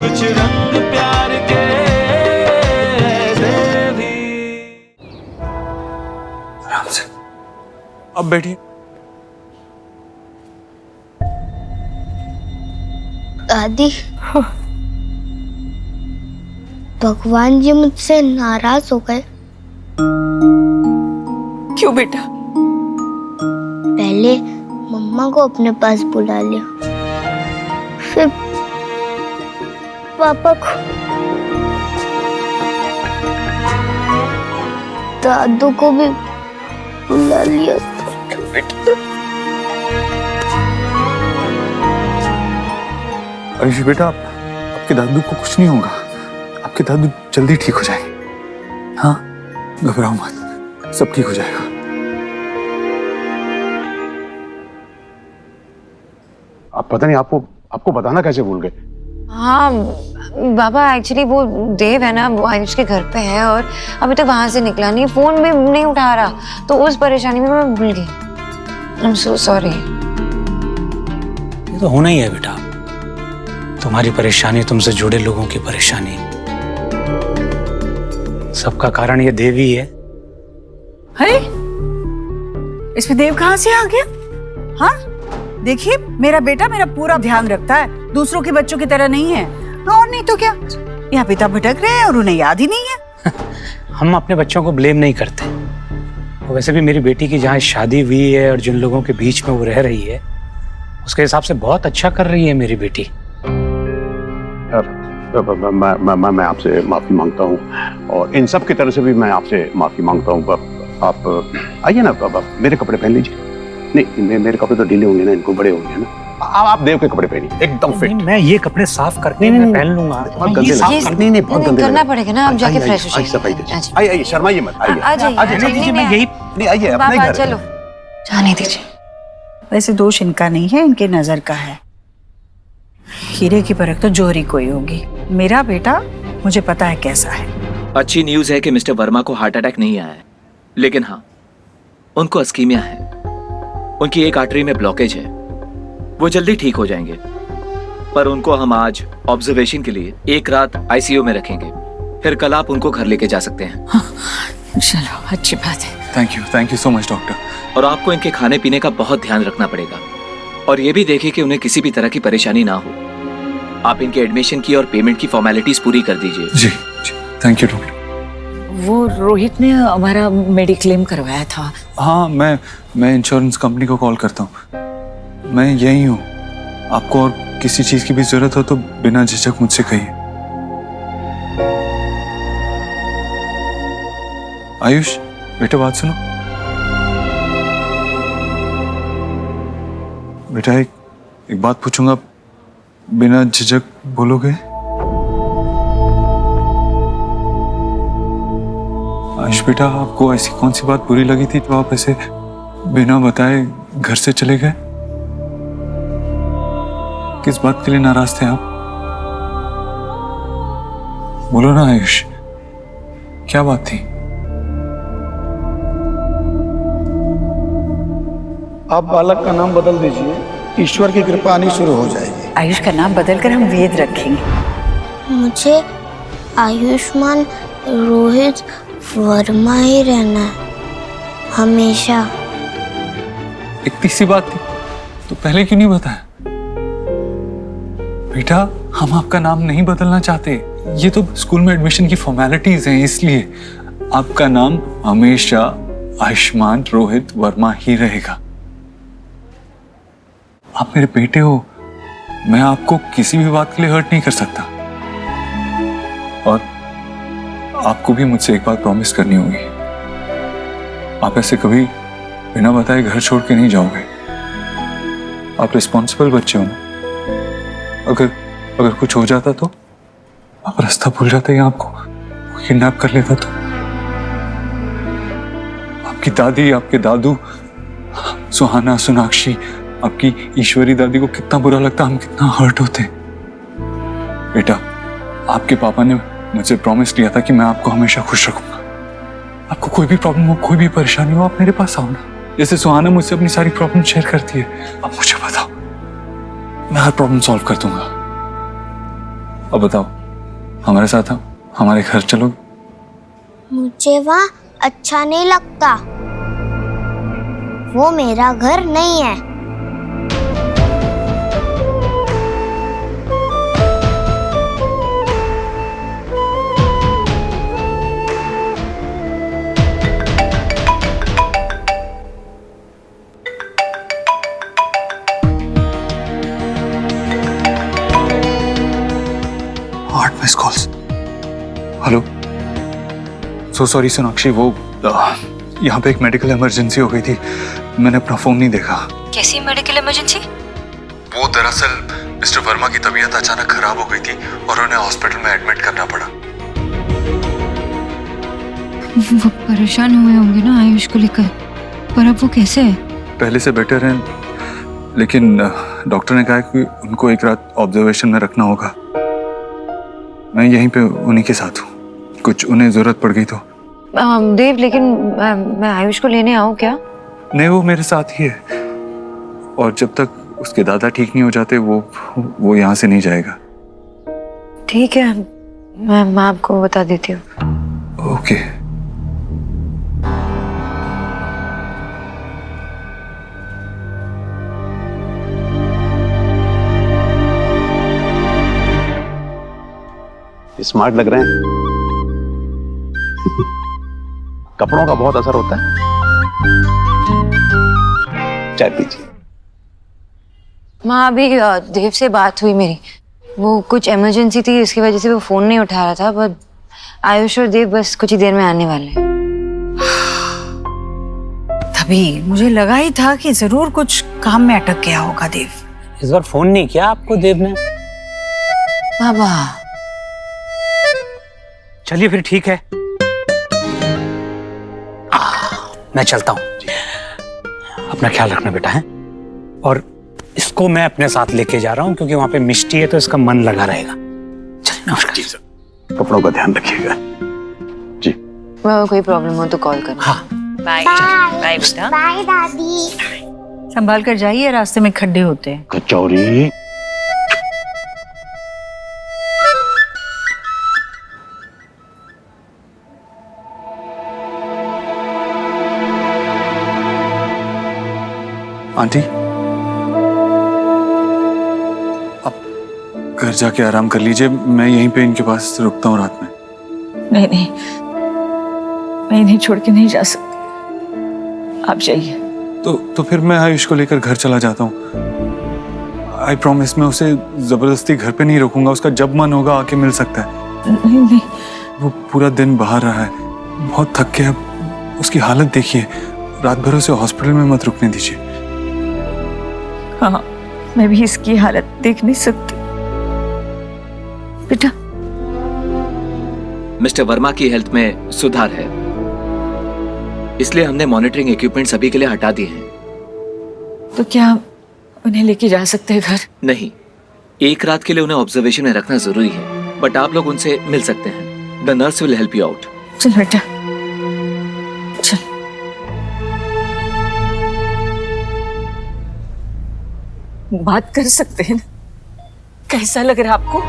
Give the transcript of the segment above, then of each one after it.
कुछ रंग प्यार के देवी। आराम से, अब बैठिए। दादी, भगवान जी मुझसे नाराज हो गए। क्यों बेटा? पहले मम्मा को अपने पास बुला लिया, फिर पापा को, दादू को भी बुला लिया। आयुष बेटा, आपके दादू को कुछ नहीं होगा। आपके दादू जल्दी ठीक हो जाएंगे। हाँ, घबराओ मत, सब ठीक हो जाएगा। आप पता नहीं आपको बताना कैसे भूल गए। हाँ बाबा, एक्चुअली वो देव है ना, वो आयुष के घर पे है और अभी तक वहां से निकला नहीं, फोन भी नहीं उठा रहा, तो उस परेशानी में मैं भूल गई। I am so sorry. ये तो होना ही है बेटा, तुम्हारी परेशानी, तुमसे जुड़े लोगों की परेशानी, सबका कारण ये देव ही है। अरे इसमें देव कहाँ से आ गया? हाँ देखिए, मेरा बेटा मेरा पूरा ध्यान रखता है, दूसरों के बच्चों की तरह नहीं है। और नहीं तो क्या, यहाँ पिता भटक रहे हैं और उन्हें याद ही नहीं है। हम अपने बच्चों को ब्लेम नहीं करते। वैसे भी मेरी बेटी की जहाँ शादी हुई है और जिन लोगों के बीच में वो रह रही है, उसके हिसाब से बहुत अच्छा कर रही है मेरी बेटी। मैं आपसे माफी मांगता हूँ और इन सब की तरफ से भी मैं आपसे माफी मांगता हूँ। आप आइए ना, मेरे कपड़े पहन लीजिए। नहीं, मेरे कपड़े तो ढीले होंगे ना, इनको बड़े होंगे ना। आप देव के कपड़े पहनिए, एकदम फिट। मैं ये कपड़े साफ करके मैं पहन लूंगा। बहुत गंदे लगते। नहीं, बहुत गंदे करना पड़ेगा ना, आप जाके फ्रेश हो जाइए। सफाई दीजिए। आइए, शर्माइए मत, आइए। मैं यही नहीं, आइए अपने घर। चलो जाने दीजिए। वैसे दोष इनका नहीं है, इनके नजर का है। हीरे की परख तो जोहरी कोई होगी। मेरा बेटा मुझे पता है कैसा है। अच्छी न्यूज है कि मिस्टर वर्मा को हार्ट अटैक नहीं आया है, लेकिन हाँ, उनको अस्कीमिया है। उनकी एक आर्टरी में ब्लॉकेज है, वो जल्दी ठीक हो जाएंगे, पर उनको हम आज ऑब्जर्वेशन के लिए एक रात आईसीयू में रखेंगे, फिर कल आप उनको घर लेके जा सकते हैं। चलो अच्छी बात है। Thank you so much doctor. और आपको इनके खाने पीने का बहुत ध्यान रखना पड़ेगा, और ये भी देखिए कि उन्हें किसी भी तरह की परेशानी ना हो। आप इनके एडमिशन की और पेमेंट की फॉर्मेलिटीज पूरी कर दीजिए। जी, थैंक यू डॉक्टर। वो रोहित ने हमारा मेडिक्लेम करवाया था। हाँ, मैं इंश्योरेंस कंपनी को कॉल करता हूँ। मैं यही हूँ, आपको और किसी चीज की भी जरूरत हो तो बिना झिझक मुझसे कहिए। आयुष बेटा, बात सुनो। बेटा, एक बात पूछूंगा, बिना झिझक बोलोगे? आयुष बेटा, आपको ऐसी कौन सी बात बुरी लगी थी जो आप ऐसे बिना बताए घर से चले गए? किस बात के लिए नाराज थे आप? बोलो ना आयुष, क्या बात थी? आप बालक का नाम बदल दीजिए, ईश्वर की कृपा आनी शुरू हो जाएगी। आयुष का नाम बदलकर हम वेद रखेंगे। मुझे आयुष्मान रोहित वर्मा ही रहना है हमेशा। इतनी सी बात थी तो पहले क्यों नहीं बताया? बेटा, हम आपका नाम नहीं बदलना चाहते, ये तो स्कूल में एडमिशन की फॉर्मेलिटीज हैं, इसलिए आपका नाम हमेशा आयुष्मान रोहित वर्मा ही रहेगा। आप मेरे बेटे हो, मैं आपको किसी भी बात के लिए हर्ट नहीं कर सकता। और आपको भी मुझसे एक बात प्रॉमिस करनी होगी, आप ऐसे कभी बिना बताए घर छोड़ के नहीं जाओगे। आप रिस्पॉन्सिबल बच्चे हो ना। अगर कुछ हो जाता तो आप रास्ता भूल जाते या आपको किडनैप कर लेता तो? आपकी दादी, आपके दादू, सुहाना, सोनाक्षी, आपकी ईश्वरी दादी को कितना बुरा लगता, हम कितना हर्ट होते। बेटा, आपके पापा ने मुझे प्रॉमिस किया था कि मैं आपको हमेशा खुश रखूंगा। आपको कोई भी प्रॉब्लम हो, कोई भी परेशानी हो, आप मेरे पास आओ ना। जैसे सुहाना मुझसे अपनी सारी प्रॉब्लम शेयर करती है, अब मुझे बताओ, मैं हर प्रॉब्लम सॉल्व कर दूंगा। अब बताओ, हमारे साथ आओ, हमारे घर चलो। मुझे वहाँ अच्छा नहीं लगता, वो मेरा घर नहीं है। Miss calls. Hello, so sorry Sonakshi, वो यहाँ पे एक मेडिकल इमरजेंसी हो गई थी, मैंने अपना फोन नहीं देखा। कैसी मेडिकल इमरजेंसी? वो दरअसल मिस्टर वर्मा की तबीयत अचानक खराब हो गई थी और उन्हें हॉस्पिटल में एडमिट करना पड़ा। वो परेशान हुए होंगे ना आयुष को लेकर, पर अब वो कैसे है? पहले से बेटर है, लेकिन डॉक्टर ने कहा कि उनको एक रात ऑब्जर्वेशन में रखना होगा। मैं यहीं पे उन्हीं के साथ हूँ, कुछ उन्हें जरूरत पड़ गई तो। देव, लेकिन मैं आयुष को लेने आऊँ क्या? नहीं, वो मेरे साथ ही है, और जब तक उसके दादा ठीक नहीं हो जाते वो यहाँ से नहीं जाएगा। ठीक है, मैं आपको बता देती हूँ। ओके। स्मार्ट लग रहे हैं। कपड़ों का बहुत असर होता है। चाय पीजिए। माँ, अभी देव से बात हुई मेरी, वो कुछ इमरजेंसी थी, इसकी वजह से वो फोन नहीं उठा रहा था, पर आयुष और देव बस कुछ ही देर में आने वाले हैं। तभी मुझे लगा ही था कि जरूर कुछ काम में अटक गया होगा देव। इस बार फोन नहीं किया आपको देव ने? बाबा, चलिए फिर ठीक है, मैं चलता हूँ। अपना ख्याल रखना बेटा है, और इसको मैं अपने साथ लेके जा रहा हूँ क्योंकि वहां पे मिष्टी है तो इसका मन लगा रहेगा। चलिए, नमस्कार। कपड़ों का ध्यान रखिएगा जी। कोई प्रॉब्लम हो तो कॉल करना। हाँ, बाय बाय बेटा। बाय दादी। संभाल कर जाइए, रास्ते में खड्डे होते हैं। कचौरी। आंटी, आप घर जाके आराम कर लीजिए, मैं यहीं पे इनके पास रुकता हूँ रात में। नहीं नहीं, मैं इन्हें छोड़ के नहीं जा सकती, आप जाइए। तो फिर मैं आयुष को लेकर घर चला जाता हूँ। आई प्रॉमिस, मैं उसे जबरदस्ती घर पे नहीं रोकूंगा, उसका जब मन होगा आके मिल सकता है। नहीं नहीं, वो पूरा दिन बाहर रहा है, बहुत थक गया, उसकी हालत देखिए, रात भर उसे हॉस्पिटल में मत रुकने दीजिए। हाँ, मैं भी इसकी हालत देख नहीं सकती बेटा। मिस्टर वर्मा की हेल्थ में सुधार है, इसलिए हमने मॉनिटरिंग इक्विपमेंट सभी के लिए हटा दिए हैं। तो क्या उन्हें लेके जा सकते हैं घर? नहीं, एक रात के लिए उन्हें ऑब्जर्वेशन में रखना जरूरी है, बट आप लोग उनसे मिल सकते हैं। The nurse will help you out. चल बेटा, चल। बात कर सकते हैं ना? कैसा लग रहा है आपको?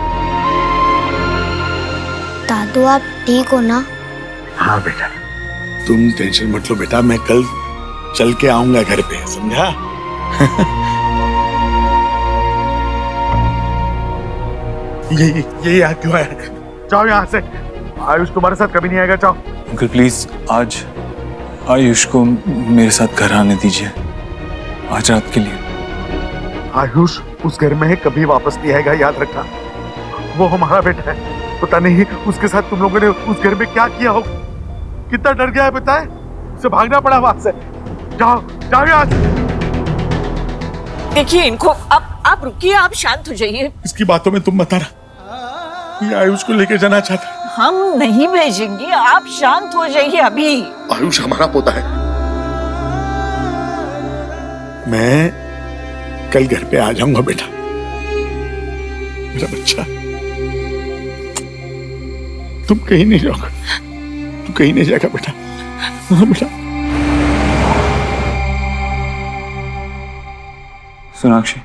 दादू, आप ठीक हो ना? हाँ बेटा, तुम टेंशन मत लो बेटा, मैं कल चल के आऊंगा घर पे, समझा? ये यहाँ क्यों है? जाओ यहाँ से, आयुष तुम्हारे साथ कभी नहीं आएगा, जाओ। अंकल प्लीज, आज आयुष को मेरे साथ घर आने दीजिए, आज रात के लिए। आयुष उस घर में है, कभी वापस नहीं आएगा, याद रखना। वो हमारा बेटा है, पता नहीं उसके साथ तुम लोगों ने उस घर में क्या किया हो, कितना डर गया है पता है, उसे भागना पड़ा वहां से। जाओ जाओ यहाँ से। देखिए इनको, आप रुकिए, आप शांत हो जाइए। इसकी बातों में तुम मत आना, ये आयुष को लेके जाना चाहता है। हम नहीं भेजेंगे, आप शांत हो जाइए अभी। आयुष हमारा पोता है, मैं कल घर पे आ जाऊंगा बेटा, मेरा बच्चा। तुम कहीं नहीं जाओगे, तू कहीं नहीं जाएगा बेटा। हाँ बेटा। सोनाक्षी,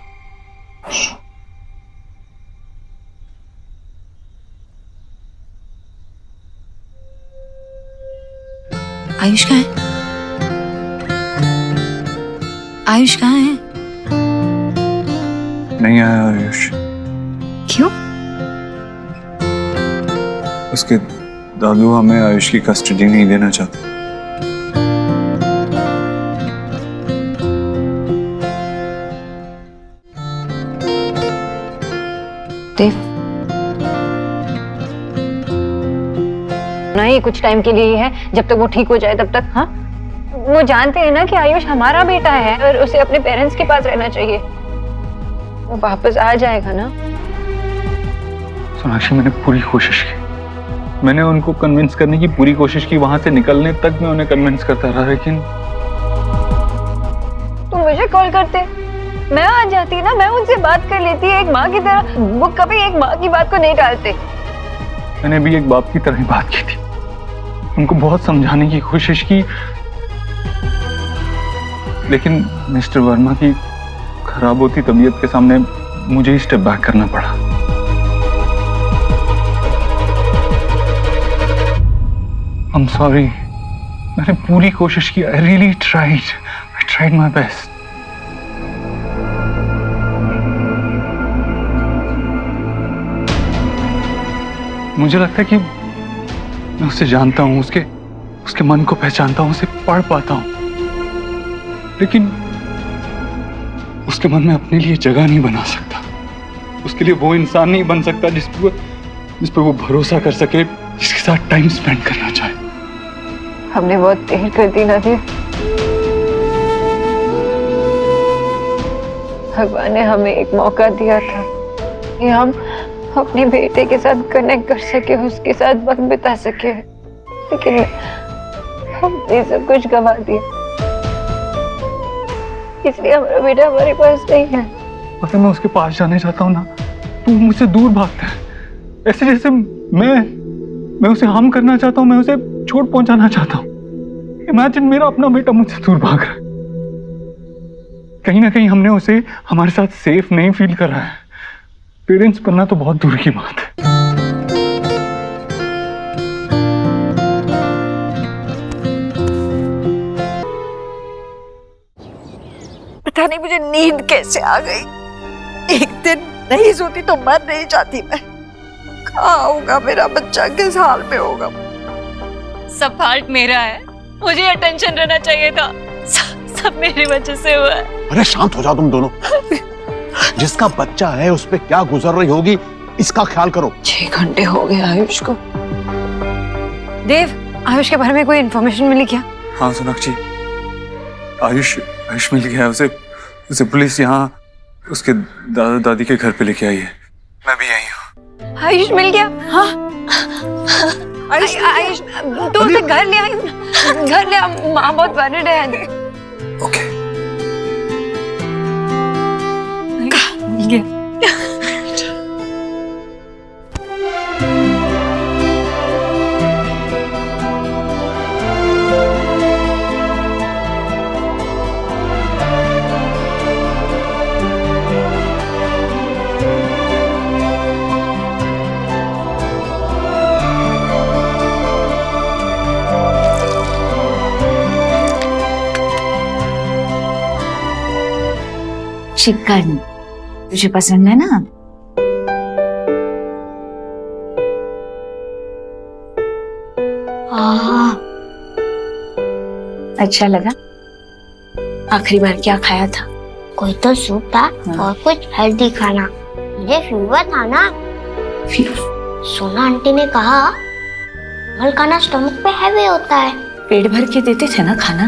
आयुष कहाँ है? आयुष कहाँ है? नहीं आया आयुष। क्यों? उसके दादू हमें आयुष की कस्टडी नहीं देना चाहते। देव, नहीं कुछ टाइम के लिए ही है, जब तक वो ठीक हो जाए तब तक। हाँ, वो जानते हैं ना कि आयुष हमारा बेटा है और उसे अपने पेरेंट्स के पास रहना चाहिए। वो वापस आ जाएगा ना। सोनाक्षी, मैंने पूरी कोशिश की, मैंने उनको कन्विंस करने की पूरी कोशिश की, वहां से निकलने तक मैं उन्हें कन्विंस करता रहा, लेकिन तुम मुझे कॉल करते, मैं आ जाती ना, मैं उनसे बात कर लेती एक माँ की तरह। वो कभी एक माँ की बात को नहीं टालते। मैंने भी एक बाप की तरह ही बात की थी, उनको बहुत समझाने की कोशिश की, लेकिन मिस्टर वर्मा की खराब होती तबीयत के सामने मुझे ही स्टेप बैक करना पड़ा। I'm sorry, मैंने पूरी कोशिश की, I really tried my best। मुझे लगता है कि मैं उसे जानता हूं, उसके मन को पहचानता हूं, उसे पढ़ पाता हूं, लेकिन उसके मन में अपने लिए जगह नहीं बना सकता। उसके लिए वो इंसान नहीं बन सकता जिस पर वो भरोसा कर सके, जिसके साथ टाइम स्पेंड करना चाहे। हमने बहुत देर कर दी ना देव। भगवान ने हमें एक मौका दिया था कि हम अपने बेटे के साथ कनेक्ट कर सके, उसके साथ वक्त बिता सके, लेकिन हमने सब कुछ गंवा दिया। इसलिए हमारा बेटा हमारे पास नहीं है। पता, मैं उसके पास जाने चाहता हूँ ना, तू मुझसे दूर भागता है, ऐसे जैसे मैं उसे हार्म करना चाहता हूँ, मैं उसे चोट पहुंचाना चाहता हूँ। इमेजिन, मेरा अपना बेटा मुझसे दूर भाग रहा है। कहीं ना कहीं हमने उसे हमारे साथ सेफ नहीं फील करा है। पेरेंट्स बनना तो बहुत दूर की बात है। पता नहीं मुझे नींद कैसे आ गई। एक दिन नहीं सोती तो मर नहीं जाती मैं। कहाँ होगा मेरा बच्चा, किस हाल में होगा? सब फाल्ट मेरा है, मुझे अटेंशन रहना चाहिए था। सब मेरी वजह से हुआ है। अरे शांत हो जाओ तुम दोनों। जिसका बच्चा है उस पे क्या गुजर रही होगी, इसका ख्याल करो। 6 घंटे हो गए आयुष को। देव, आयुष के बारे में कोई इन्फॉर्मेशन मिली क्या? हाँ सोनाक्षी, आयुष मिल गया। उसे पुलिस यहाँ उसके दादा दादी के घर पे लेके आई है। मैं भी आई हूँ। आयुष मिल गया? हाँ। आयुष तू उसे घर ले आई, घर ले आ, माँ बहुत वरीड है। ओके। मिल गया। चिकन तुझे पसंद है ना? अच्छा लगा? आखिरी बार क्या खाया था? कोई तो सूप था और कुछ हेल्दी खाना। मुझे फीवर था ना। सोना आंटी ने कहा मल खाना स्टमक पे हैवी होता है। पेट भर के देते थे ना खाना?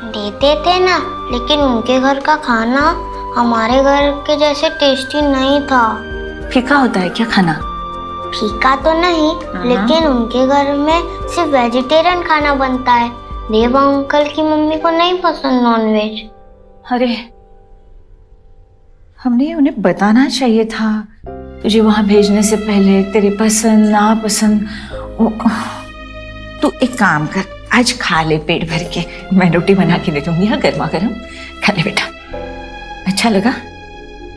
देते थे ना, लेकिन उनके घर का खाना हमारे घर के जैसे टेस्टी नहीं था। फीका होता है क्या खाना? फीका तो नहीं, लेकिन उनके घर में सिर्फ वेजिटेरियन खाना बनता है। देव अंकल की मम्मी को नहीं पसंद नॉनवेज। अरे हमने उन्हें बताना चाहिए था तुझे वहां भेजने से पहले, तेरी पसंद नापसंद। तू एक काम कर, आज खा ले पेट भर के। मैं रोटी बना के दे दूंगी, हाँ गर्मा गर्म खा ले बेटा। अच्छा लगा?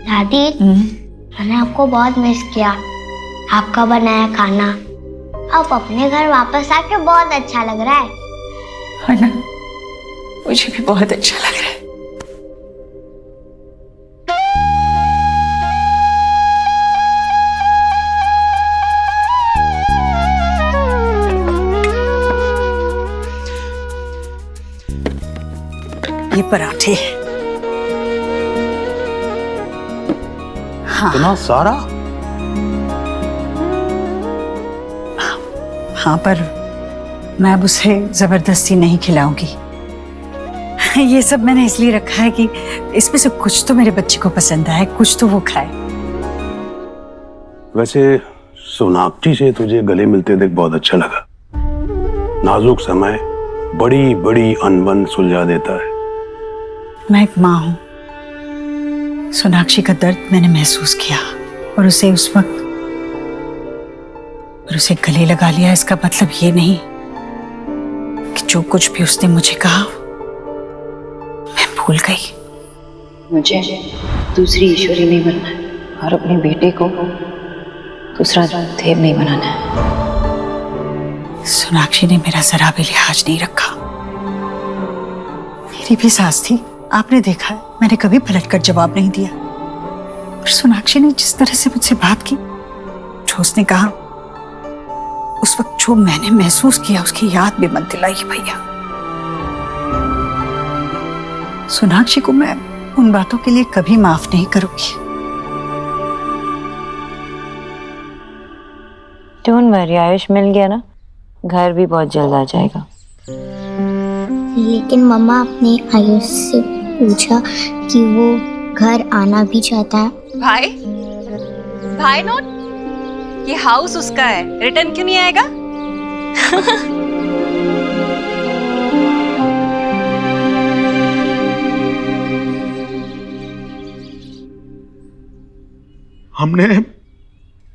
दादी, मैंने आपको बहुत मिस किया, आपका बनाया खाना। अब अपने घर वापस आके बहुत अच्छा लग रहा है। है ना? मुझे भी बहुत अच्छा लग रहा है। ये पराठे। हाँ इतना सारा? हाँ, पर मैं अब उसे जबरदस्ती नहीं खिलाऊंगी। ये सब मैंने इसलिए रखा है कि इसमें से कुछ तो मेरे बच्चे को पसंद आए, कुछ तो वो खाए। वैसे सोनाक्षी से तुझे गले मिलते देख बहुत अच्छा लगा। नाजुक समय बड़ी बड़ी अनबन सुलझा देता है। मैं एक माँ हूँ। सोनाक्षी का दर्द मैंने महसूस किया और उसे उस वक्त और उसे गले लगा लिया। इसका मतलब ये नहीं कि जो कुछ भी उसने मुझे कहा मैं भूल गई। मुझे दूसरी ईश्वरी नहीं बनना है और अपने बेटे को दूसरा देव नहीं बनाना है। सोनाक्षी ने मेरा जरा भी लिहाज नहीं रखा। मेरी भी सास थी, आपने देखा है, मैंने कभी पलट कर जवाब नहीं दिया। और सोनाक्षी ने जिस तरह से मुझसे बात की, जो उसने कहा, उस वक्त जो मैंने महसूस किया उसकी याद भी मत दिलाइए भैया। सोनाक्षी को मैं उन बातों के लिए कभी माफ नहीं करूंगी। डोंट वरी, आयुष मिल गया ना, घर भी बहुत जल्द आ जाएगा। लेकिन मम्मा आपने आयुष से पूछा कि वो घर आना भी चाहता है। भाई नोट, ये हाउस उसका है, रिटर्न क्यों नहीं आएगा?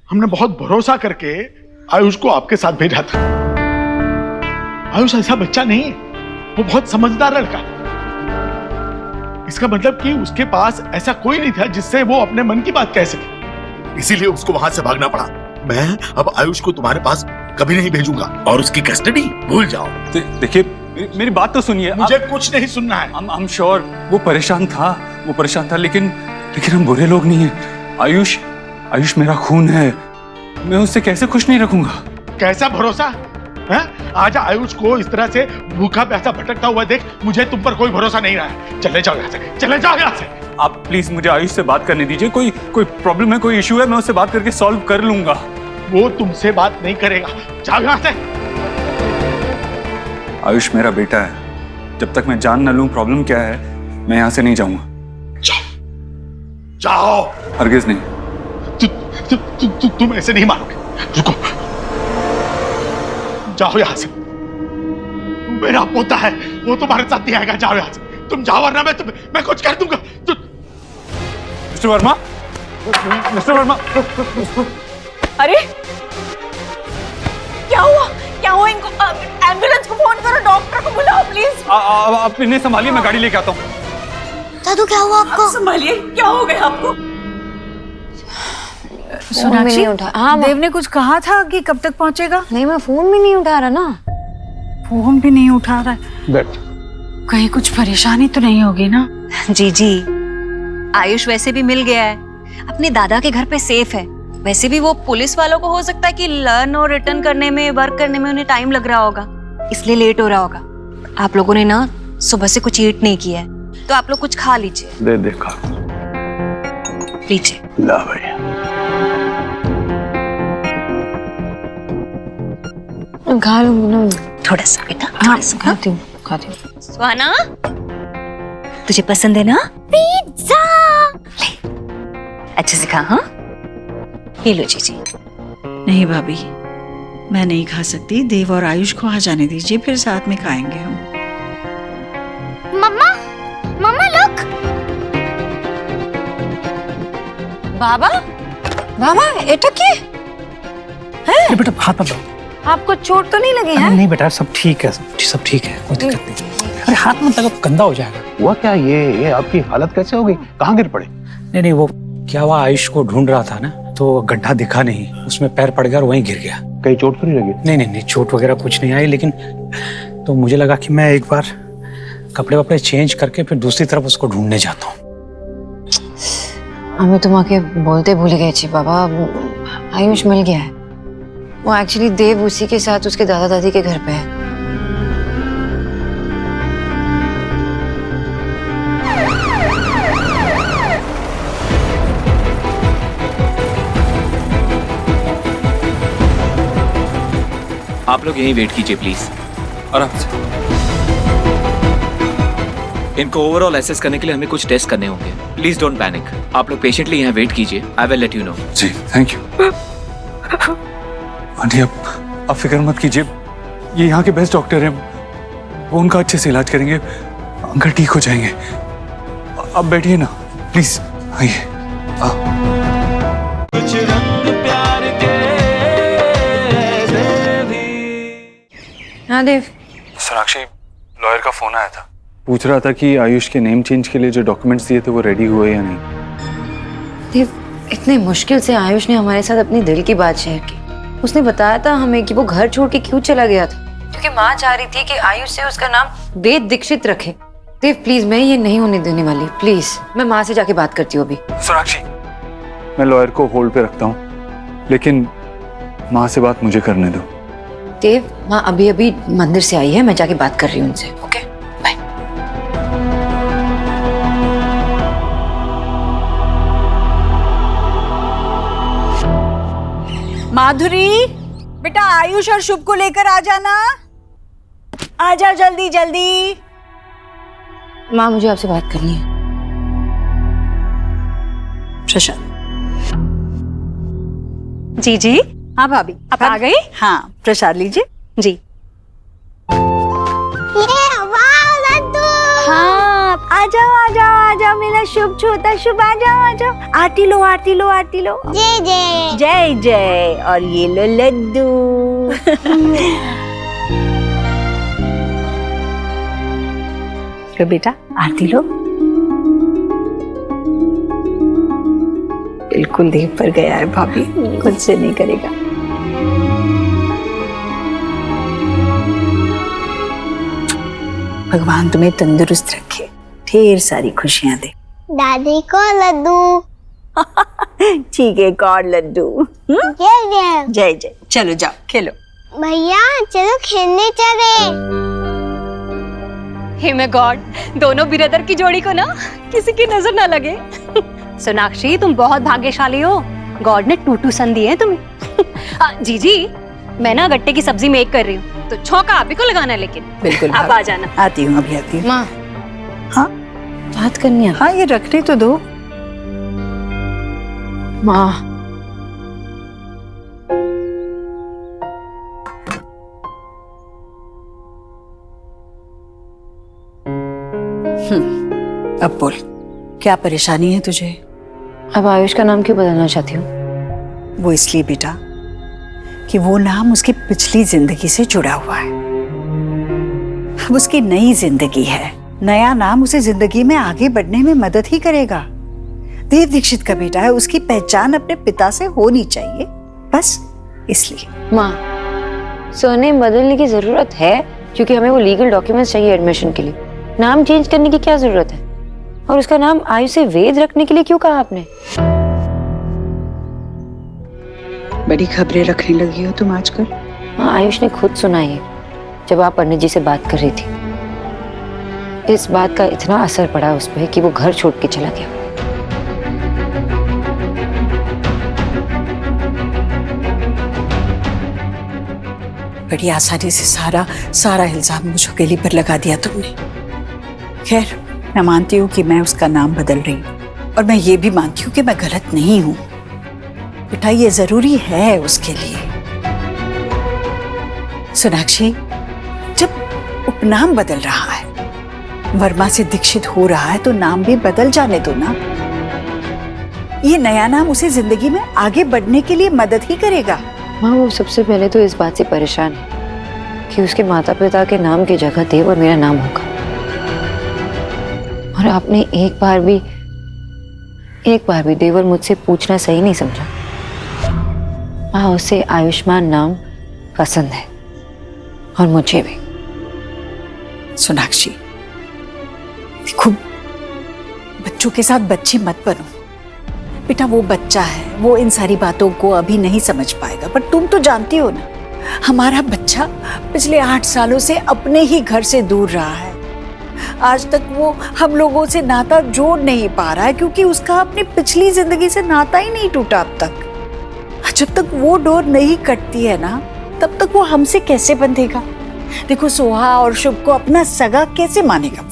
हमने बहुत भरोसा करके आयुष को आपके साथ भेजा था। आयुष ऐसा बच्चा नहीं है, वो बहुत समझदार लड़का है। इसका मतलब कि उसके पास ऐसा कोई नहीं था जिससे वो अपने मन की बात कह सके, इसीलिए उसको वहां से भागना पड़ा। मैं अब आयुष को तुम्हारे पास कभी नहीं भेजूंगा और उसकी कस्टडी भूल जाओ। देखिए मेरी बात तो सुनिए। मुझे कुछ नहीं सुनना है। I'm sure वो परेशान था, लेकिन हम बुरे लोग नहीं हैं। आयुष मेरा खून है, मैं उससे कैसे खुश नहीं रखूंगा। कैसा भरोसा है? आज आयुष को इस तरह से भूखा प्यासा भटकता हुआ देख मुझे तुम पर कोई भरोसा नहीं रहा है। चले जाओ यहाँ से, चले जाओ यहाँ से। आप प्लीज मुझे आयुष से बात करने दीजिए। कोई प्रॉब्लम है, कोई इशू है, मैं उससे बात करके सॉल्व कर लूंगा। वो तुमसे बात नहीं करेगा, जाओ यहाँ से। आयुष मेरा बेटा है, जब तक मैं जान न लूं प्रॉब्लम क्या है, मैं यहाँ से नहीं जाऊंगा। जाओ। हरगिज नहीं। तुम ऐसे नहीं मारोगे, रुको, जाओ यहाँ से। मेरा पोता है, वो तुम्हारे साथ नहीं आएगा। जाओ यहाँ से, तुम जाओ वरना मैं कुछ कर दूंगा। मिस्टर वर्मा, अरे क्या हुआ इनको? एम्बुलेंस को फोन करो, डॉक्टर को बुलाओ प्लीज। आप इन्हें संभालिए, मैं गाड़ी लेके आता हूँ। दादू क्या हुआ आपको? संभालिए, क्या हो गया आपको? सोनाक्षी, हाँ, देव ने कुछ कहा था कि कब तक पहुंचेगा? नहीं, मैं फोन भी नहीं उठा रहा ना। फोन भी नहीं उठा रहा है। कहीं कुछ परेशानी तो नहीं होगी ना? जी, आयुष वैसे भी मिल गया है, अपने दादा के घर पे सेफ है। वैसे भी वो पुलिस वालों को हो सकता है कि लर्न और रिटर्न करने में, वर्क करने में उन्हें टाइम लग रहा होगा, इसलिए लेट हो रहा होगा। आप लोगों ने ना सुबह से कुछ ईट नहीं किया है, तो आप लोग कुछ खा लीजिए। देखा लीजिए। ला भाई, खा लूंगी ना थोड़ा सा बेटा, हाँ, खाती हूँ। सुहाना, तुझे पसंद है ना पिज्जा? ले, अच्छे से खा। हाँ, ये लो जी। नहीं भाभी, मैं नहीं खा सकती। देव और आयुष को आ जाने दीजिए, फिर साथ में खाएंगे हम। मम्मा लोग। बाबा एटा क्या है? बेटा हाथ मत लो। आपको चोट तो नहीं लगी है? नहीं बेटा, सब ठीक है, सब ठीक है, कोई दिक्कत नहीं। अरे हाथ मत लगा, गंदा हो जाएगा। हुआ क्या? ये आपकी हालत कैसे हो गई? कहाँ गिर पड़े? नहीं, वो क्या हुआ, आयुष को ढूंढ रहा था ना, तो गड्ढा दिखा नहीं, उसमें पैर पड़ गया और वहीं गिर गया। कहीं चोट तो नहीं लगी? नहीं, चोट वगैरह कुछ नहीं आई, लेकिन तो मुझे लगा कि मैं एक बार कपड़े वपड़े चेंज करके फिर दूसरी तरफ उसको ढूंढने जाता हूँ। हमें तुम आके बोलते भूल गए छी बाबा, आयुष मिल गया है। वो एक्चुअली देव उसी के साथ उसके दादा दादी के घर पे है। आप लोग यहीं वेट कीजिए प्लीज। आराम से। इनको ओवरऑल एसेस करने के लिए हमें कुछ टेस्ट करने होंगे। Please don't panic. आप लोग पेशेंटली यहाँ वेट कीजिए। I will let you know. जी थैंक यू। आंटी आप फिक्र मत कीजिए, ये यहाँ के बेस्ट डॉक्टर हैं, वो उनका अच्छे से इलाज करेंगे, अंकल ठीक हो जाएंगे। आप बैठिए ना प्लीज, आइए। कुछ रंग प्यार के ऐसे भी। हाँ देव। सोनाक्षी, लॉयर का फोन आया था, पूछ रहा था कि आयुष के नेम चेंज के लिए जो डॉक्यूमेंट्स दिए थे वो रेडी हुए या नहीं। देव, इतने मुश्किल से आयुष ने हमारे साथ अपनी दिल की बात शेयर की। उसने बताया था हमें कि वो घर छोड़ के क्यों चला गया था, क्योंकि माँ चाह रही थी कि आयुष से उसका नाम वेद दीक्षित रखे। देव प्लीज, मैं ये नहीं होने देने वाली, प्लीज। मैं माँ से जाके बात करती हूँ अभी। सोनाक्षी, मैं लॉयर को होल्ड पे रखता हूँ, लेकिन माँ से बात मुझे करने दो। देव, माँ अभी अभी मंदिर से आई है, मैं जाके बात कर रही हूँ उनसे। Okay bye. माधुरी, बेटा आयुष और शुभ को लेकर आ जाना। आ जाओ जल्दी जल्दी। माँ मुझे आपसे बात करनी है। प्रशांत। जी जी। हाँ भाभी, आप आ गई? हाँ, प्रसाद लीजिए। जी। हाँ, आ जाओ मेरा शुभ छोटा शुभ, आ जाओ। आरती लो। जय जय। जय जय। और ये लो लड्डू। लो बेटा, आरती लो। बिल्कुल देव पर गया है भाभी, खुद से नहीं करेगा। भगवान तुम्हें तंदुरुस्त रखे, ढेर सारी खुशियां दे। दादी को लड्डू। ठीक है, एक और लड्डू। जय जय। जय जय। चलो जाओ खेलो। भैया चलो खेलने चले। हे मैं गॉड, दोनों बिरदर की जोड़ी को ना किसी की नजर ना लगे। सोनाक्षी, तुम बहुत भाग्यशाली हो, गॉड ने टूटू सन दिए हैं तुम्हें। जीजी, मैं ना गट्टे की सब्जी मेक कर रही हूँ, तो छौंका आप ही को लगाना है। लेकिन बिल्कुल आप आ जाना। आती हूँ, अभी आती हूँ। माँ, हाँ बात करनी है। हाँ, ये रखने तो दो। माँ, अब बोल, क्या परेशानी है तुझे? अब आयुष का नाम क्यों बदलना चाहती हूँ? वो इसलिए बेटा कि वो नाम उसकी पिछली जिंदगी से जुड़ा हुआ है। अब उसकी नई जिंदगी है, नया नाम उसे जिंदगी में आगे बढ़ने में मदद ही करेगा। देव दीक्षित का बेटा है, उसकी पहचान अपने पिता से होनी चाहिए, बस इसलिए। माँ, सरनेम बदलने की जरूरत है क्योंकि हमें वो लीगल डॉक्यूमेंट्स चाहिए एडमिशन के लिए। नाम चेंज करने की क्या जरूरत है? और उसका नाम आयुष से वेद रखने के लिए क्यों कहा आपने? बड़ी खबरें रखने लगी हो तुम आजकल। हाँ, आयुष ने खुद सुनाई है जब आप पंडित जी से बात कर रही थी। इस बात का इतना असर पड़ा उस पर कि वो घर छोड़ के चला गया। बड़ी आसानी से सारा इल्जाम मुझ अकेली पर लगा दिया तुमने। खैर, मैं मानती हूँ कि मैं उसका नाम बदल रही हूँ, और मैं ये भी मानती हूँ कि मैं गलत नहीं हूँ। बेटा, ये जरूरी है उसके लिए। सोनाक्षी, जब उपनाम बदल रहा है, वर्मा से दीक्षित हो रहा है, तो नाम भी बदल जाने दो ना। ये नया नाम उसे जिंदगी में आगे बढ़ने के लिए मदद ही करेगा। माँ, वो सबसे पहले तो इस बात से परेशान है कि उसके माता पिता के नाम की जगह देव और मेरा नाम होगा। और आपने एक बार भी देवर मुझसे पूछना सही नहीं समझा। हाँ, उसे आयुष्मान नाम पसंद है, और मुझे भी। सोनाक्षी, देखो बच्चों के साथ बच्ची मत बनो बेटा। वो बच्चा है, वो इन सारी बातों को अभी नहीं समझ पाएगा, पर तुम तो जानती हो ना, हमारा बच्चा पिछले 8 सालों से अपने ही घर से दूर रहा है। आज तक वो हम लोगों से नाता जोड़ नहीं पा रहा है, क्योंकि उसका अपनी पिछली जिंदगी से नाता ही नहीं टूटा अब तक। जब तक वो डोर नहीं कटती है ना, तब तक वो हमसे कैसे बंधेगा? देखो, सोहा और शुभ को अपना सगा कैसे मानेगा?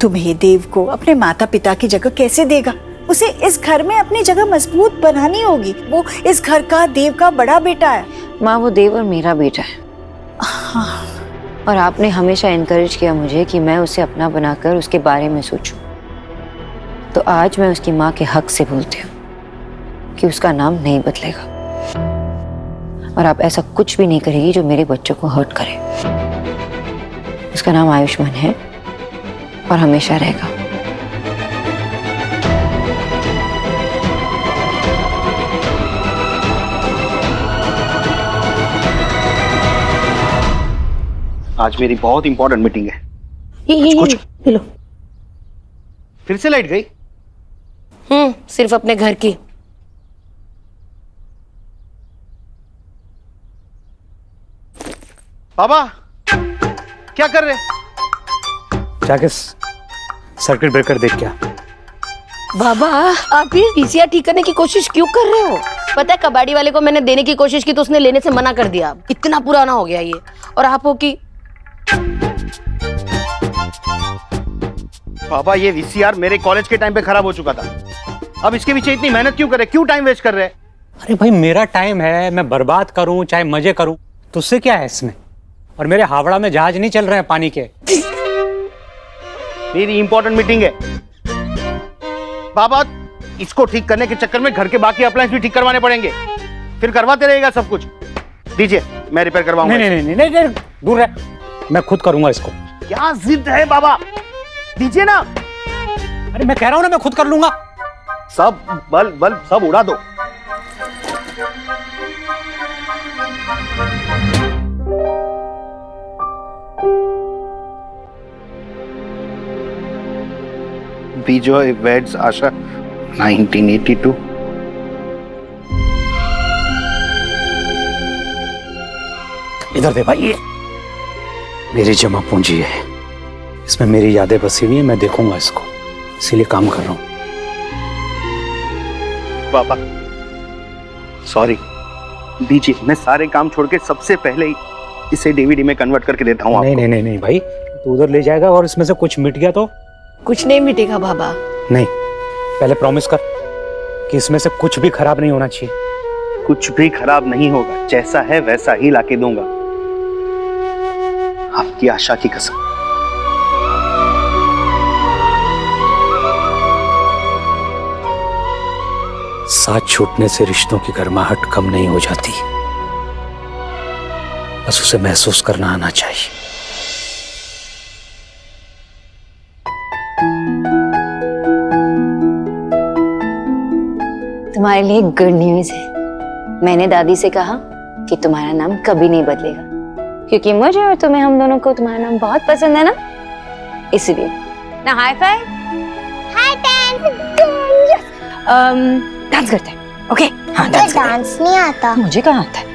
तुम्हें, देव को अपने माता पिता की जगह कैसे देगा? उसे इस घर में अपनी जगह मजबूत बनानी होगी। वो इस घर का, देव का बड़ा बेटा है। माँ, वो देव और मेरा बेटा है। हाँ। और आपने हमेशा इनकरेज किया मुझे कि मैं उसे अपना बनाकर उसके बारे में सोचूं। तो आज मैं उसकी माँ के हक से बोलती हूँ कि उसका नाम नहीं बदलेगा, और आप ऐसा कुछ भी नहीं करेगी जो मेरे बच्चों को हर्ट करे। उसका नाम आयुष्मान है और हमेशा रहेगा। आज मेरी बहुत इंपॉर्टेंट मीटिंग है। ये लो। फिर से लाइट गई? सिर्फ अपने घर की। बाबा क्या कर रहे? जाके सर्किट ब्रेकर देख क्या? बाबा, आप ये पीसीआर ठीक करने की कोशिश क्यों कर रहे हो? पता है, कबाड़ी वाले को मैंने देने की कोशिश की तो उसने लेने से मना कर दिया। इतना पुराना हो गया ये। और आप हो कि बाबा, ये वीसीआर मेरे कॉलेज के टाइम पे खराब हो चुका था। अब इसके पीछे इतनी मेहनत क्यों करे? क्यों टाइम वेस्ट कर रहे हैं? अरे भाई, मेरा टाइम है, मैं बर्बाद करूं चाहे मजे करूं, तुझसे क्या है इसमें? और मेरे हावड़ा में जहाज नहीं चल रहे हैं पानी के। मेरी इंपॉर्टेंट मीटिंग है बाबा। इसको ठीक करने के चक्कर में घर के बाकी अप्लायंस भी ठीक करवाने पड़ेंगे। फिर करवाते रहेगा सब कुछ। दीजिए, मैं रिपेयर करवाऊंगा। नहीं, दूर रह, मैं खुद करूंगा इसको। क्या जिद है बाबा? दीजिए ना। अरे मैं कह रहा हूं ना, मैं खुद कर लूंगा। सब बल्ब सब उड़ा दो। विजय वेड्स आशा 1982। इधर दे भाई, ये मेरी जमा पूंजी है, इसमें मेरी यादें बसी हुई है। मैं देखूंगा इसको, इसीलिए काम कर रहा हूं। पापा सॉरी, दीजिए। मैं सारे काम छोड़ के सबसे पहले ही इसे डीवीडी में कन्वर्ट करके देता हूँ। नहीं भाई, तू उधर ले जाएगा और इसमें से कुछ मिट गया तो? कुछ नहीं मिटेगा बाबा। नहीं, पहले प्रॉमिस कर कि इसमें से कुछ भी खराब नहीं होना चाहिए। कुछ भी खराब नहीं होगा, जैसा है वैसा ही लाके दूंगा, आपकी आशा की कसम। साथ छूटने से रिश्तों की गर्माहट कम नहीं हो जाती, बस उसे महसूस करना आना चाहिए। तुम्हारे लिए गुड न्यूज है। मैंने दादी से कहा कि तुम्हारा नाम कभी नहीं बदलेगा, क्योंकि मुझे और तुम्हें, हम दोनों को तुम्हारा नाम बहुत पसंद है ना, इसलिए। ना हाई फाई। हाय डांस करते हैं, ओके? हाँ, डांस नहीं आता। मुझे कहाँ आता है?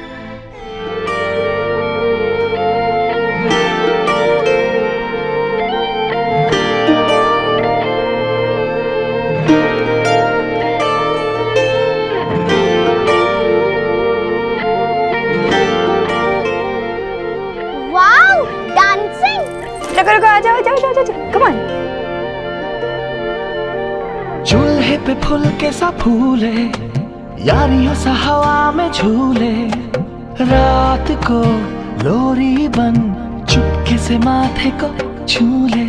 Wow, dancing. रुको, आ जाओ, कम ऑन। चूल्हे पे फूल के सा फूले, यारियों सा हवा में झूले, रात को लोरी बन चुपके से माथे को छूले,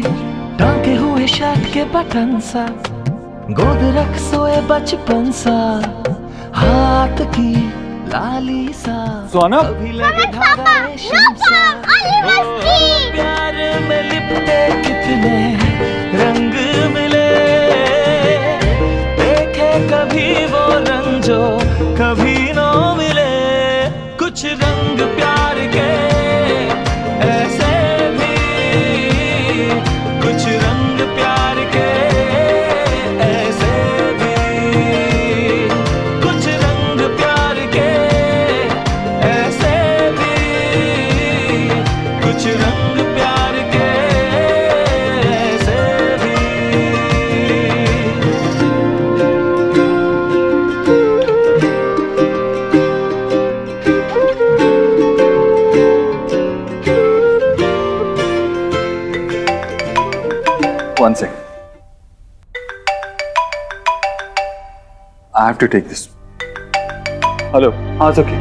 टांके हुए शर्ट के बटन सा, गोद रख सोए बचपन सा, हाथ की लाली सा, सोना, अभी लगे धागा रेशम सा, प्यार में लिपटे कितने रंग मिले, देखे कभी वो रंग जो कभी न मिले, कुछ रंग प्यार के ऐसे भी 1 second. I have to take this. Hello. हाँ, it's okay.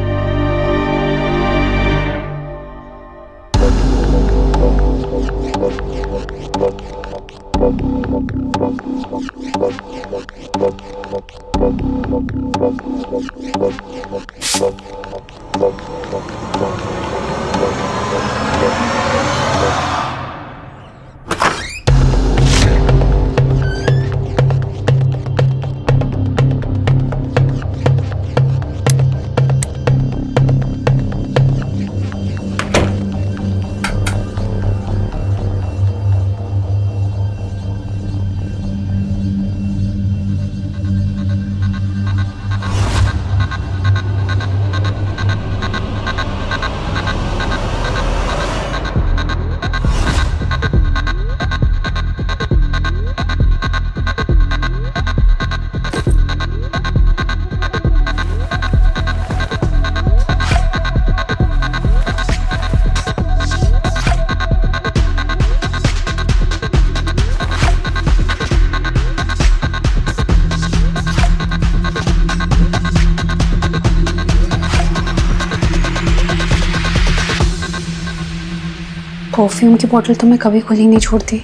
परफ्यूम की बोतल तो मैं कभी खुली नहीं छोड़ती।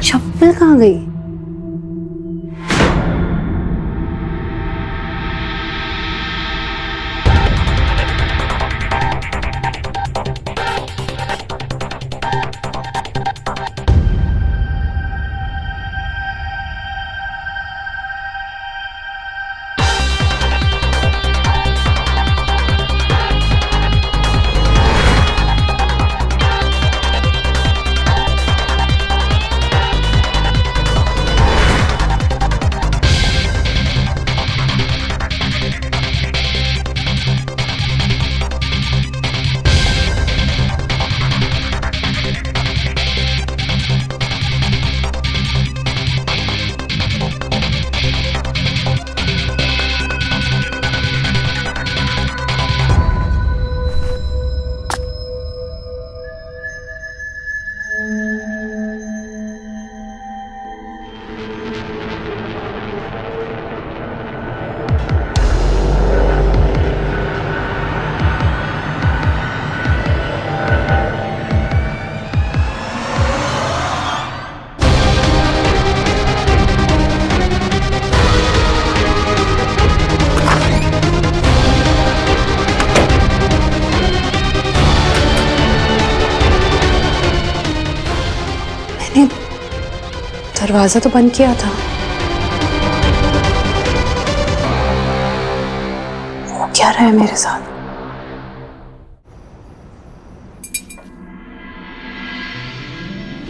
चप्पल कहाँ गई? दरवाजा तो बंद किया था। वो क्या रहा है मेरे साथ?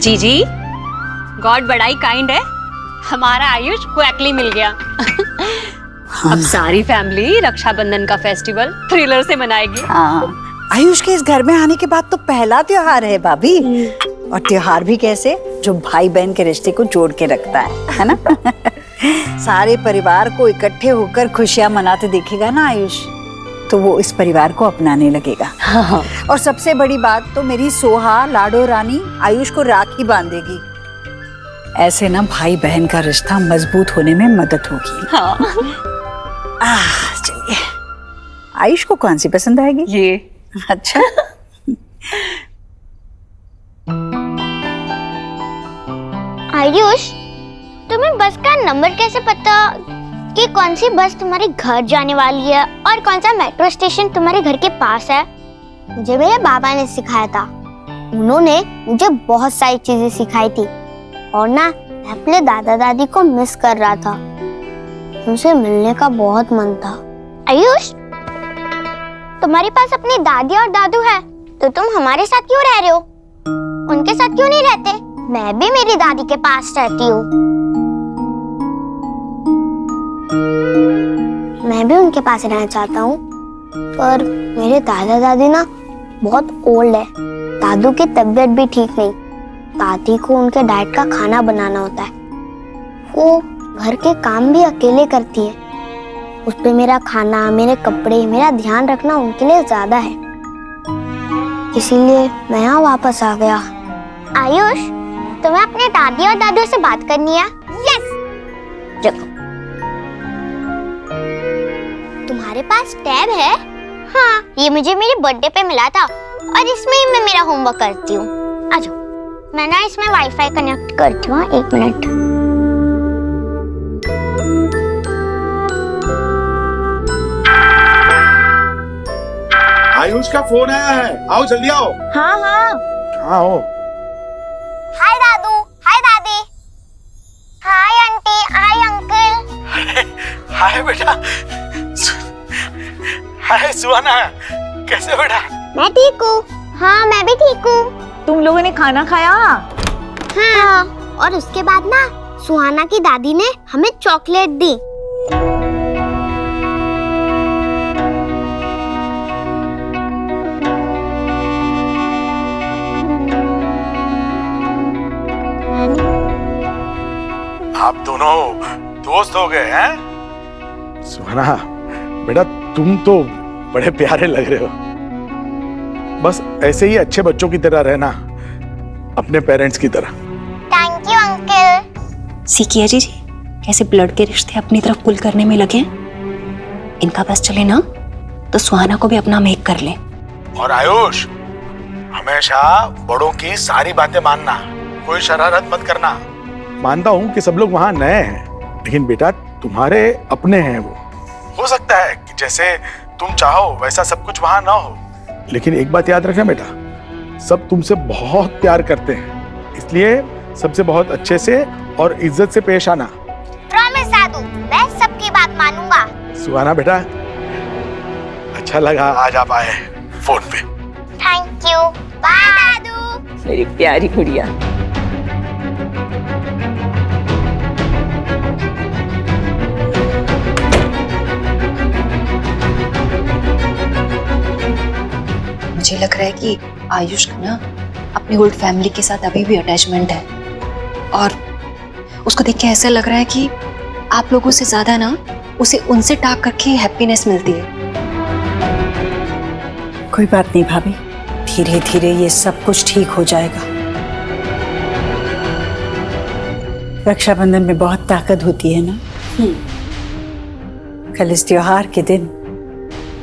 जीजी, गॉड बड़ा ही काइंड है, हमारा आयुष क्वैकली मिल गया। अब सारी फैमिली रक्षाबंधन का फेस्टिवल थ्रिलर से मनाएगी। हाँ, आयुष के इस घर में आने के बाद तो पहला त्योहार है भाभी। और त्योहार भी कैसे, जो भाई बहन के रिश्ते को जोड़ के रखता है ना। सारे परिवार को इकट्ठे होकर खुशियां मनाते देखेगा ना आयुष, तो वो इस परिवार को अपनाने लगेगा। हाँ। और सबसे बड़ी बात तो मेरी सोहा लाडो रानी आयुष को राखी बांधेगी। ऐसे ना भाई बहन का रिश्ता मजबूत होने में मदद होगी। हाँ। चलिए, आयुष को कौन सी पसंद आएगी? ये। अच्छा। आयुष, तुम्हें बस का नंबर कैसे पता कि कौन सी बस तुम्हारे घर जाने वाली है और कौन सा मेट्रो स्टेशन तुम्हारे घर के पास है? मुझे मेरे बाबा ने सिखाया था। उन्होंने मुझे बहुत सारी चीजें सिखाई थी और ना मैं अपने दादा दादी को मिस कर रहा था। उनसे मिलने का बहुत मन था। आयुष, तुम्हारे पास अपनी दादी और दादू है तो तुम हमारे साथ क्यों रह रहे हो? उनके साथ क्यों नहीं रहते? मैं भी मेरी दादी के पास रहती हूँ। मैं भी उनके पास रहना चाहता हूँ, पर मेरे दादा दादी ना बहुत ओल्ड है। दादू की तबीयत भी ठीक नहीं। दादी को उनके डाइट का खाना बनाना होता है। वो घर के काम भी अकेले करती है। उस पे मेरा खाना, मेरे कपड़े, मेरा ध्यान रखना उनके लिए ज्यादा है। इसीलिए मैं यहाँ वापस आ गया। आयुष, तुम्हें अपने दादी और दादू से बात करनी है? यस। देखो, तुम्हारे पास टैब है? हाँ, ये मुझे मेरे बर्थडे पे मिला था और इसमें ही मैं मेरा होमवर्क करती हूँ। आ जाओ, मैं ना इसमें वाईफाई कनेक्ट करती हूँ। 1 मिनट। आयुष का फोन आया है, आओ जल्दी आओ। हाँ हाँ। कहाँ हो? हाय दादू, हाय दादी, हाय आंटी, हाय अंकल। हाय बेटा। हाय सुहाना, कैसे बेटा? मैं ठीक हूँ। हाँ, मैं भी ठीक हूँ। तुम लोगों ने खाना खाया? हाँ, और उसके बाद ना सुहाना की दादी ने हमें चॉकलेट दी। आप दोनों दोस्त हो गए हैं? सुहाना बेटा, तुम तो बड़े प्यारे लग रहे हो। बस ऐसे ही अच्छे बच्चों की तरह रहना, अपने पेरेंट्स की तरह। Thank you uncle. सीखिए जी कैसे ब्लड के रिश्ते अपनी तरफ पुल करने में लगे हैं। इनका बस चले ना तो सुहाना को भी अपना मेक कर ले। और आयुष, हमेशा बड़ों की सारी बातें मानना, कोई शरारत मत करना। मानता हूँ कि सब लोग वहाँ नए हैं, लेकिन बेटा तुम्हारे अपने हैं वो। हो सकता है कि जैसे तुम चाहो वैसा सब कुछ वहाँ ना हो, लेकिन एक बात याद रखना बेटा, सब तुमसे बहुत प्यार करते हैं, इसलिए सबसे बहुत अच्छे से और इज्जत से पेश आना। प्रॉमिस दादू, मैं सबकी बात मानूंगा। सुहाना बेटा, अच्छा लगा आज आप आए फोन पे। Thank you. बाय दादू। मेरी प्यारी गुड़िया। मुझे लग रहा है कि आयुष का ना अपनी ओल्ड फैमिली के साथ अभी भी अटैचमेंट है, और उसको देख के ऐसा लग रहा है कि आप लोगों से ज्यादा ना उसे उनसे टाक करके हैप्पीनेस मिलती है। कोई बात नहीं भाभी, धीरे धीरे ये सब कुछ ठीक हो जाएगा। रक्षाबंधन में बहुत ताकत होती है ना। कल इस त्योहार के दिन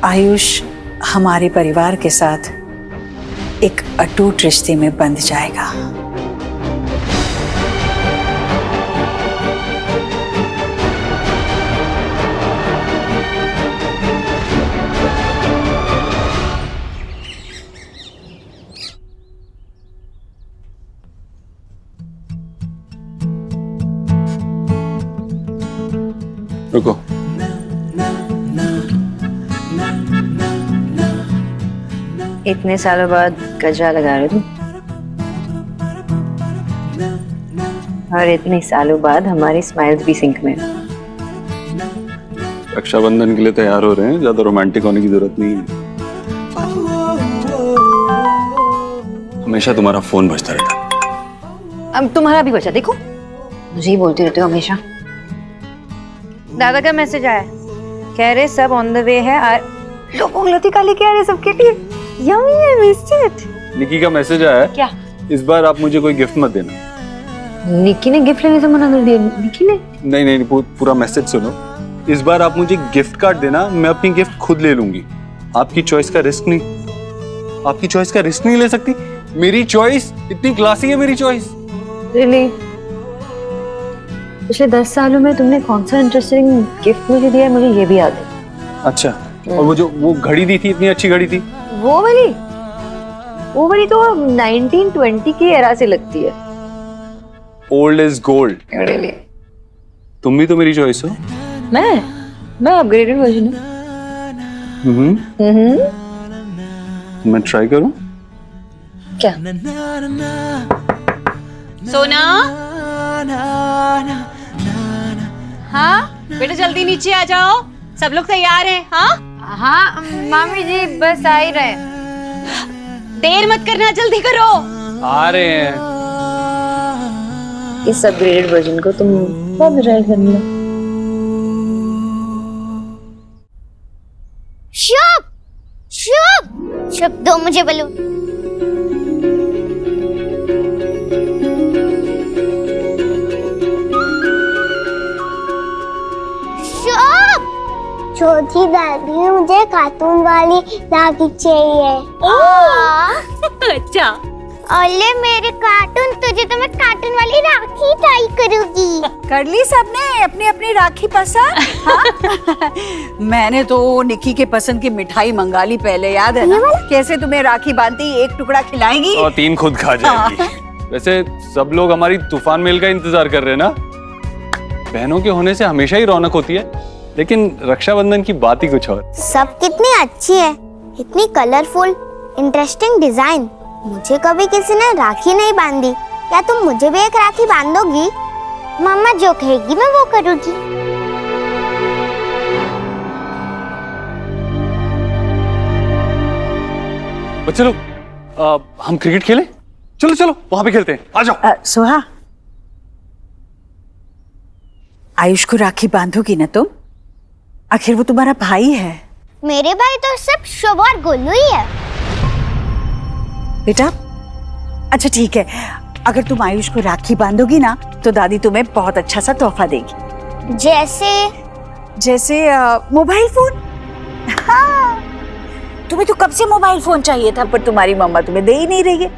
आयुष हमारे परिवार के साथ एक अटूट रिश्ते में बंध जाएगा। रुको। इतने सालों बाद गजरा लगा रहे तुम, और इतने सालों बाद हमारी स्माइल्स भी सिंक में। रक्षाबंधन के लिए तैयार हो रहे हैं, ज्यादा रोमांटिक होने की जरूरत नहीं है। हमेशा तुम्हारा फोन बजता रहता। अब तुम्हारा भी बचा, देखो मुझे ही बोलते रहते हो हमेशा। दादा का मैसेज आया, कह रहे सब ऑन द वे है। लोग लतिका लेके आ रहे सबके लिए। Yummy, I missed it. Nikki का मैसेज आया है, क्या? इस बार आप मुझे कोई गिफ्ट मत देना। निकी ने गिफ्ट लेने से मना कर दिया? निकी ने? नहीं, पूरा मैसेज सुनो। इस बार आप मुझे गिफ्ट कार्ड देना, मैं अपनी गिफ्ट खुद ले लूंगी। आपकी चॉइस का रिस्क नहीं, आपकी चॉइस का रिस्क नहीं ले सकती। मेरी चॉइस इतनी क्लासी है, मेरी चॉइस। रियली? पिछले 10 सालों में तुमने कौन सा इंटरेस्टिंग गिफ्ट मुझे दिया है, मुझे ये भी याद है। अच्छा, और वो घड़ी दी थी, इतनी अच्छी घड़ी थी। वो वाली तो 1920 की एरा से लगती है। Old is gold. Really? तुम भी तो मेरी चॉइस हो। मैं अपग्रेडेड वर्जन हूँ। मैं ट्राई करूं? क्या? सोना, हाँ बेटा जल्दी नीचे आ जाओ, सब लोग तैयार हैं। हाँ हाँ मामी जी, बस आ ही रहे। देर मत करना, जल्दी करो। आ रहे हैं। इस अपग्रेडेड वर्जन को तुम कब ट्राई करना? शुभ शुभ शुभ, दो मुझे बलून। छोटी दादी, मुझे कार्टून वाली राखी चाहिए। अच्छा, ओले मेरे कार्टून, तुझे तो मैं कार्टून वाली राखी ट्राई करूंगी। कर ली सबने अपनी अपनी राखी पसंद? हाँ? मैंने तो निकी के पसंद की मिठाई मंगा ली पहले, याद है ना? कैसे तुम्हें राखी बांधती एक टुकड़ा खिलाएंगी और 3 खुद खा जाएंगी। वैसे सब लोग हमारी तूफान मेल का इंतजार कर रहे हैं ना। बहनों के होने से हमेशा ही रौनक होती है, लेकिन रक्षाबंधन की बात ही कुछ और। सब कितनी अच्छी है, इतनी कलरफुल, इंटरेस्टिंग डिजाइन। मुझे कभी किसी ने राखी नहीं बांधी, क्या तुम मुझे भी एक राखी बांधोगी? मम्मा जो कहेगी मैं वो करूंगी। चलो हम क्रिकेट खेलें? चलो चलो वहां पे खेलते हैं, आ जाओ। सुहा, आयुष को राखी बांधोगी ना तुम? आखिर वो तुम्हारा भाई है। मेरे भाई तो सिर्फ शुभ और गोलू ही है। बेटा अच्छा ठीक है, अगर तुम आयुष को राखी बांधोगी ना तो दादी तुम्हें बहुत अच्छा सा तोहफा देगी। जैसे मोबाइल फोन। हाँ, तुम्हें तो कब से मोबाइल फोन चाहिए था, पर तुम्हारी मम्मा तुम्हें दे ही नहीं रही है।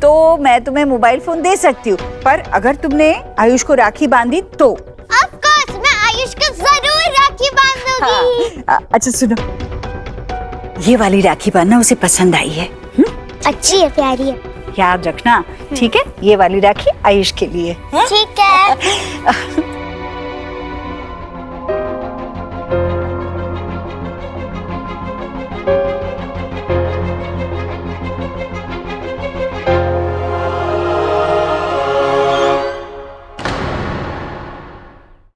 तो मैं तुम्हें मोबाइल फोन दे सकती हूँ, पर अगर तुमने आयुष को राखी बांधी तो। ऑफ कोर्स, मैं आयुष को जरूर राखी बांधूंगी। हाँ, अच्छा सुनो, ये वाली राखी बांधना उसे पसंद आई है। अच्छी है, प्यारी है। याद रखना, ठीक है? ये वाली राखी आयुष के लिए। ठीक है।